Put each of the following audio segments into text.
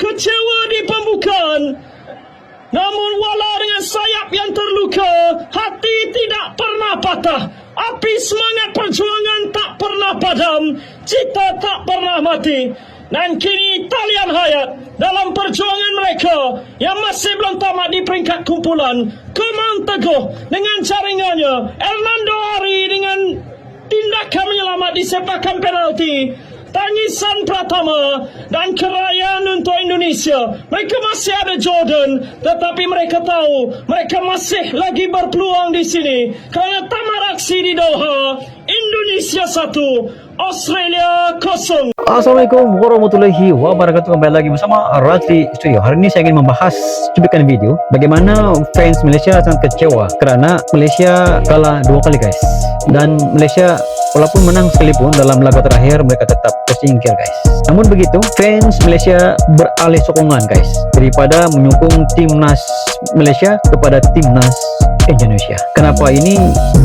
Kecewa di pembukaan. Namun walau dengan sayap yang terluka, hati tidak pernah patah. Api semangat perjuangan tak pernah padam. Cita tak pernah mati. Dan kini talian hayat dalam perjuangan mereka yang masih belum tamat di peringkat kumpulan. Kemang Teguh dengan jaringannya. Hernando Ari dengan tindakan menyelamat di sepakan penalti. Tangisan Pratama dan kerayaan untuk Indonesia. Mereka masih ada Jordan, tetapi mereka tahu mereka masih lagi berpeluang di sini. Kerana tamat aksi di Doha, Indonesia 1, Australia 0. Assalamualaikum warahmatullahi wabarakatuh. Kembali lagi bersama Razli Studio. Hari ini saya ingin membahas cuplikan video bagaimana fans Malaysia sangat kecewa kerana Malaysia kalah 2 kali guys. Dan Malaysia walaupun menang sekalipun dalam laga terakhir mereka tetap tersingkir guys. Namun begitu fans Malaysia beralih sokongan guys, daripada menyokong timnas Malaysia kepada timnas Indonesia. Kenapa ini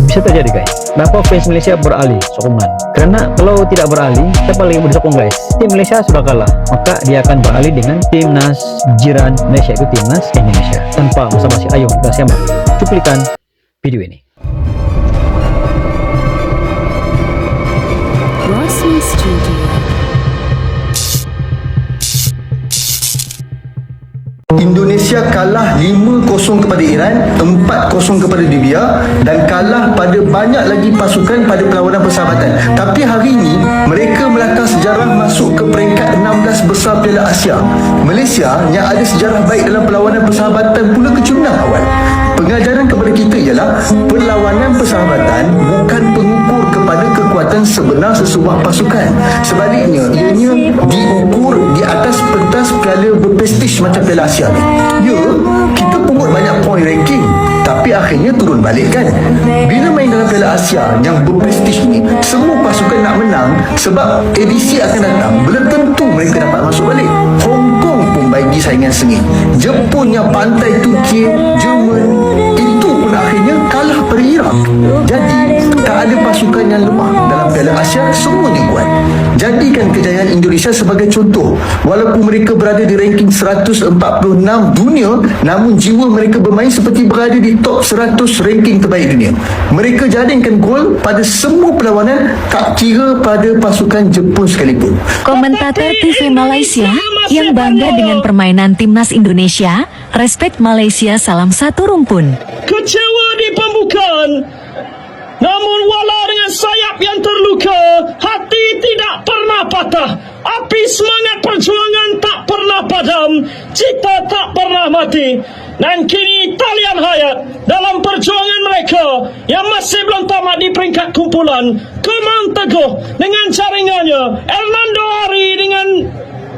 bisa terjadi guys? Kenapa fans Malaysia beralih sokongan? Karena kalau tidak beralih, siapa lagi mau disokong guys? Tim Malaysia sudah kalah, maka dia akan beralih dengan timnas jiran Malaysia, itu timnas Indonesia. Tanpa basa-basi, ayo kita simak cuplikan video ini. Razli Studio. Indonesia kalah 5-0 kepada Iran, 4-0 kepada Libya dan kalah pada banyak lagi pasukan pada perlawanan persahabatan. Tapi hari ini mereka melangkah sejarah masuk ke peringkat 16 besar Piala Asia. Malaysia yang ada sejarah baik dalam perlawanan persahabatan pula kecunang awal. Pengajaran kepada kita ialah perlawanan persahabatan bukan pengukur kepada kekuatan sebenar sesebuah pasukan. Sebaliknya, ianya diukur di atas pentas piala berprestij macam Piala Asia ni. Ya, kita pungut banyak poin ranking, tapi akhirnya turun balik kan. Bila main dalam Piala Asia yang berprestij ni, semua pasukan nak menang sebab edisi akan datang. Belum tentu mereka dapat masuk balik. Hong Kong pun bagi saingan sengit. Jepun yang pantai Turki, Jerman, itu pun akhirnya kalah pada Iraq. Jadi tak ada pasukan yang lemah dalam Piala Asia, semuanya kuat. Jadikan kejayaan Indonesia sebagai contoh. Walaupun mereka berada di ranking 146 dunia, namun jiwa mereka bermain seperti berada di top 100 ranking terbaik dunia. Mereka jaringkan gol pada semua perlawanan, tak kira pada pasukan Jepun sekalipun. Komentator TV Malaysia yang bangga dengan permainan timnas Indonesia, respect Malaysia, salam satu rumpun. Kecewa di pembukaan. Namun walau dengan sayap yang terluka, hati tidak pernah patah. Api semangat perjuangan tak pernah padam. Cita tak pernah mati. Dan kini talian hayat dalam perjuangan mereka yang masih belum tamat di peringkat kumpulan. Kemang Teguh dengan jaringannya. Hernando Ari dengan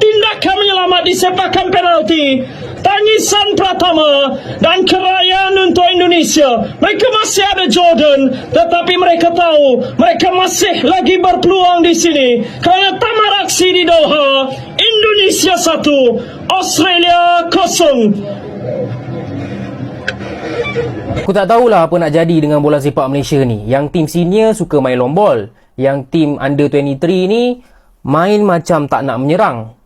tindakan menyelamat di sepakan penalti. Tangisan Pratama dan kerayaan untuk Indonesia. Mereka masih ada Jordan, tetapi mereka tahu mereka masih lagi berpeluang di sini. Kerana tamat aksi di Doha, Indonesia 1, Australia 0. Aku tak tahulah apa nak jadi dengan bola sepak Malaysia ni. Yang tim senior suka main long ball, yang tim under 23 ni main macam tak nak menyerang.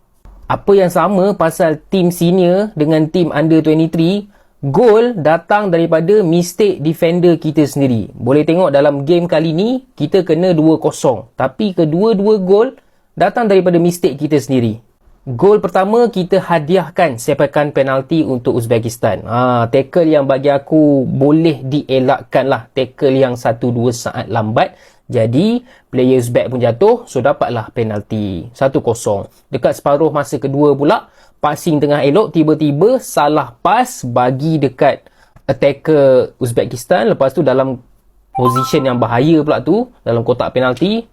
Apa yang sama pasal tim senior dengan tim under 23, gol datang daripada mistake defender kita sendiri. Boleh tengok dalam game kali ni, kita kena 2-0. Tapi kedua-dua gol datang daripada mistake kita sendiri. Gol pertama, kita hadiahkan sepakan penalti untuk Uzbekistan. Tackle yang bagi aku boleh dielakkan lah. Tackle yang 1-2 saat lambat. Jadi, player Uzbek pun jatuh, so dapatlah penalti 1-0. Dekat separuh masa kedua pula, passing tengah elok, tiba-tiba salah pass bagi dekat attacker Uzbekistan. Lepas tu dalam position yang bahaya pula tu, dalam kotak penalti,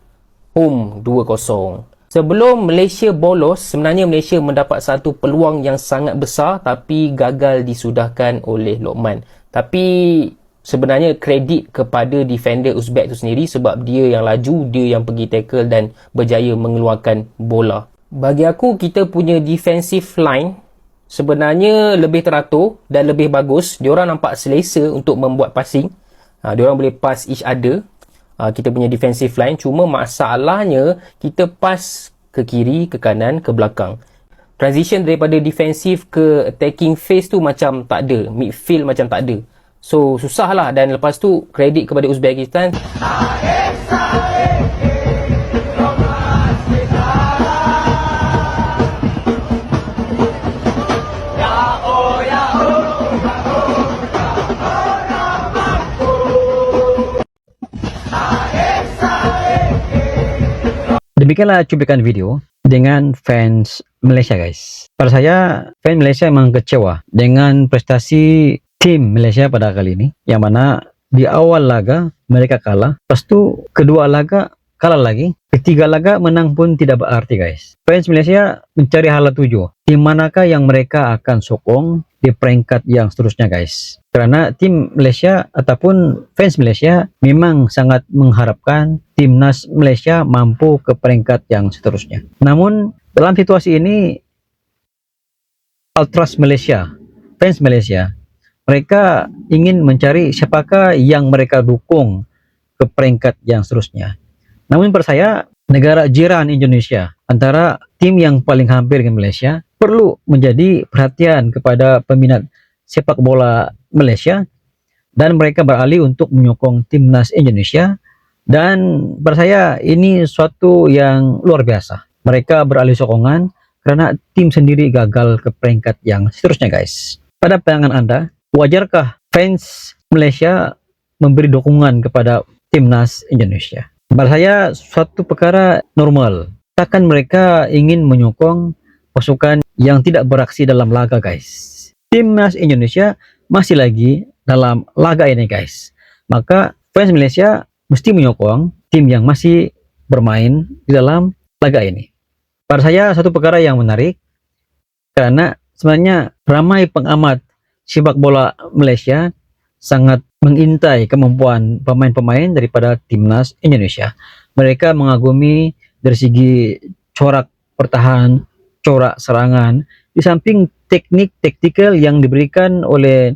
home 2-0. Sebelum Malaysia bolos, sebenarnya Malaysia mendapat satu peluang yang sangat besar tapi gagal disudahkan oleh Lokman. Tapi sebenarnya kredit kepada defender Uzbek tu sendiri sebab dia yang laju, dia yang pergi tackle dan berjaya mengeluarkan bola. Bagi aku, kita punya defensive line sebenarnya lebih teratur dan lebih bagus. Diorang nampak selesa untuk membuat passing. Diorang boleh pass each other. Kita punya defensive line. Cuma masalahnya kita pass ke kiri, ke kanan, ke belakang. transition daripada defensif ke attacking phase tu macam tak ada, midfield macam tak ada. So susah lah. Dan lepas tu kredit kepada Uzbekistan. Demikianlah cuplikan video dengan fans Malaysia guys. Pada saya, fans Malaysia memang kecewa dengan prestasi tim Malaysia pada kali ini, yang mana di awal laga mereka kalah, lepas tu kedua laga kalah lagi, ketiga laga menang pun tidak berarti guys. Fans Malaysia mencari hala tuju, tim manakah yang mereka akan sokong di peringkat yang seterusnya guys. Karena tim Malaysia ataupun fans Malaysia memang sangat mengharapkan timnas Malaysia mampu ke peringkat yang seterusnya. Namun dalam situasi ini, Ultras Malaysia, fans Malaysia, mereka ingin mencari siapakah yang mereka dukung ke peringkat yang seterusnya. Namun pada saya, negara jiran Indonesia, antara tim yang paling hampir dengan Malaysia, perlu menjadi perhatian kepada peminat sepak bola Malaysia, dan mereka beralih untuk menyokong timnas Indonesia. Dan pada saya ini suatu yang luar biasa. Mereka beralih sokongan karena tim sendiri gagal ke peringkat yang seterusnya guys. Pada pandangan Anda, wajarkah fans Malaysia memberi dukungan kepada timnas Indonesia? Pada saya suatu perkara normal. Takkan mereka ingin menyokong pasukan yang tidak beraksi dalam laga guys. Timnas Indonesia masih lagi dalam laga ini guys. Maka fans Malaysia mesti menyokong tim yang masih bermain di dalam laga ini. Pada saya satu perkara yang menarik, karena sebenarnya ramai pengamat sepak bola Malaysia sangat mengintai kemampuan pemain-pemain daripada timnas Indonesia. Mereka mengagumi dari segi corak pertahanan, corak serangan, di samping teknik taktikal yang diberikan oleh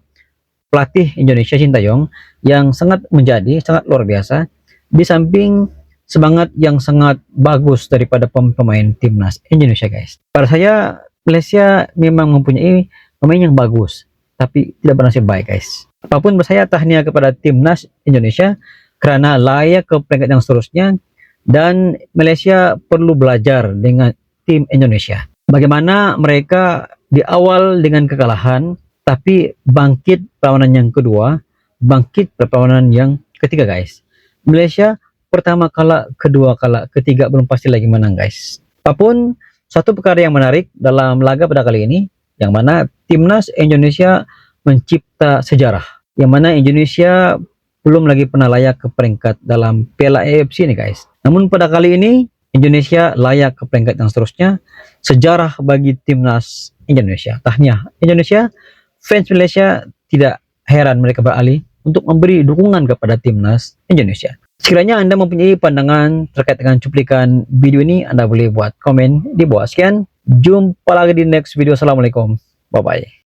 pelatih Indonesia Sintayong yang sangat luar biasa, di samping semangat yang sangat bagus daripada pemain timnas Indonesia guys. Pada saya Malaysia memang mempunyai pemain yang bagus, tapi tidak bernasib baik guys. Apapun saya tahniah kepada timnas Indonesia karena layak ke peringkat yang seterusnya, dan Malaysia perlu belajar dengan tim Indonesia. Bagaimana mereka di awal dengan kekalahan, tapi bangkit perlawanan yang kedua, bangkit perlawanan yang ketiga guys. Malaysia pertama kalah, kedua kalah, ketiga belum pasti lagi menang guys. Apapun, satu perkara yang menarik dalam laga pada kali ini, yang mana timnas Indonesia mencipta sejarah, yang mana Indonesia belum lagi pernah layak ke peringkat dalam Piala AFC ini guys. Namun pada kali ini Indonesia layak ke peringkat yang seterusnya. Sejarah bagi timnas Indonesia. Tahniah Indonesia. Fans Malaysia tidak heran mereka beralih untuk memberi dukungan kepada timnas Indonesia. Sekiranya Anda mempunyai pandangan terkait dengan cuplikan video ini, Anda boleh buat komen di bawah. Sekian, jumpa lagi di next video. Assalamualaikum, bye bye.